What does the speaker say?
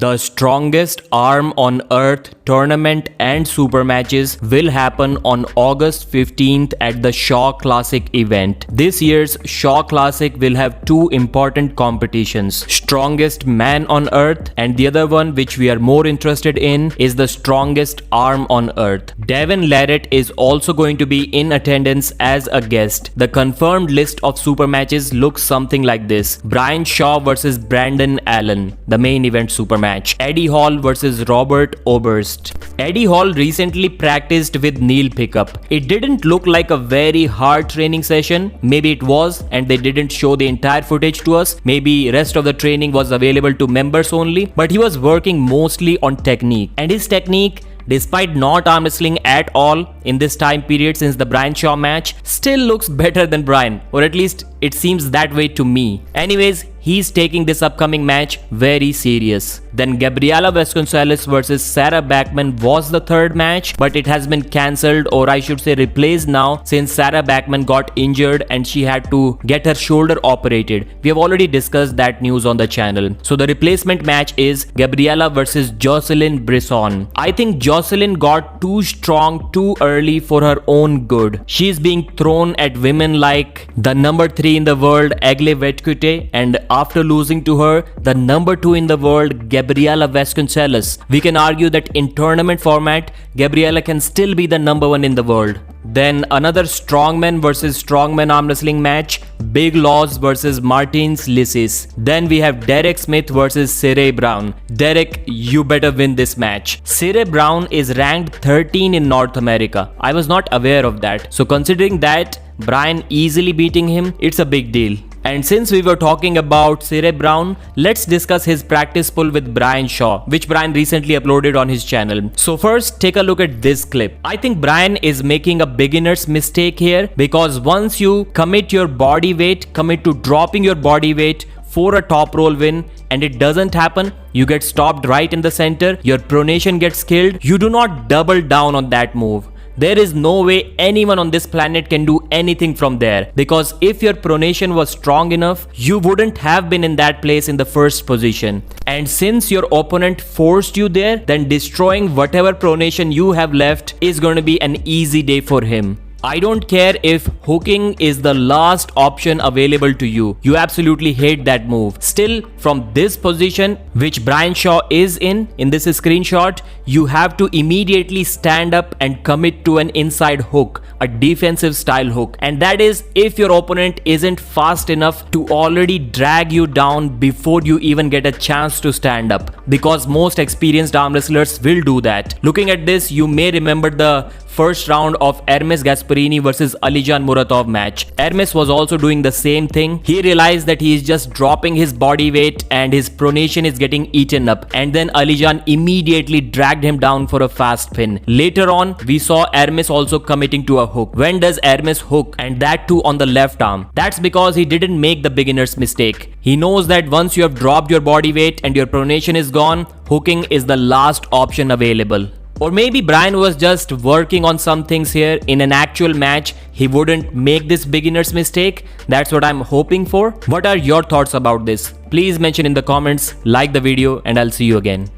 The strongest arm on earth tournament and super matches will happen on August 15th at the Shaw Classic event. This year's Shaw Classic will have two important competitions, strongest man on earth, and the other one which we are more interested in is the strongest arm on earth. Devin Larratt is also going to be in attendance as a guest. The confirmed list of super matches looks something like this: Brian Shaw versus Brandon Allen, the main event super match. Eddie Hall versus Robert Oberst. Eddie Hall recently practiced with Neil Pickup. It didn't look like a very hard training session. Maybe it was and they didn't show the entire footage to us. Maybe rest of the training was available to members only. But he was working mostly on technique. And his technique, despite not arm wrestling at all in this time period since the Brian Shaw match, still looks better than Brian, or at least it seems that way to me. Anyways, he's taking this upcoming match very serious. Then Gabriela Vasconcelos versus Sarah Backman was the third match, but it has been cancelled, or I should say replaced now, since Sarah Backman got injured and she had to get her shoulder operated. We have already discussed that news on the channel. So the replacement match is Gabriela versus Jocelyn Brisson. I think Jocelyn got too strong too early for her own good. She's being thrown at women like the number 3 in the world, Egle Vetkute, and after losing to her, the number 2 in the world, Gabriela Vasconcelos. We can argue that in tournament format, Gabriela can still be the number 1 in the world. Then another strongman versus strongman arm wrestling match, Big Laws versus Martins Lissis. Then we have Derek Smith versus Cirie Brown. Derek, you better win this match. Cirie Brown is ranked 13 in North America. I was not aware of that. So considering that Brian easily beating him, it's a big deal. And since we were talking about Cirie Brown, let's discuss his practice pull with Brian Shaw, which Brian recently uploaded on his channel. So first, take a look at this clip. I think Brian is making a beginner's mistake here, because once you commit your body weight, commit to dropping your body weight for a top roll win, and it doesn't happen, you get stopped right in the center, your pronation gets killed, you do not double down on that move. There is no way anyone on this planet can do anything from there, because if your pronation was strong enough, you wouldn't have been in that place in the first position. And since your opponent forced you there, then destroying whatever pronation you have left is going to be an easy day for him. I don't care if hooking is the last option available to you. You absolutely hate that move. Still, from this position, which Brian Shaw is in this screenshot, you have to immediately stand up and commit to an inside hook, a defensive style hook. And that is if your opponent isn't fast enough to already drag you down before you even get a chance to stand up. Because most experienced arm wrestlers will do that. Looking at this, you may remember the first round of Hermes Gasparini versus Alijan Muratov match. Hermes was also doing the same thing. He realized that he is just dropping his body weight and his pronation is getting eaten up, and then Alijan immediately dragged him down for a fast pin. Later on, we saw Hermes also committing to a hook. When does Hermes hook, and that too on the left arm? That's because he didn't make the beginner's mistake. He knows that once you have dropped your body weight and your pronation is gone, hooking is the last option available. Or maybe Brian was just working on some things here. In an actual match, he wouldn't make this beginner's mistake. That's what I'm hoping for. What are your thoughts about this? Please mention in the comments, like the video, and I'll see you again.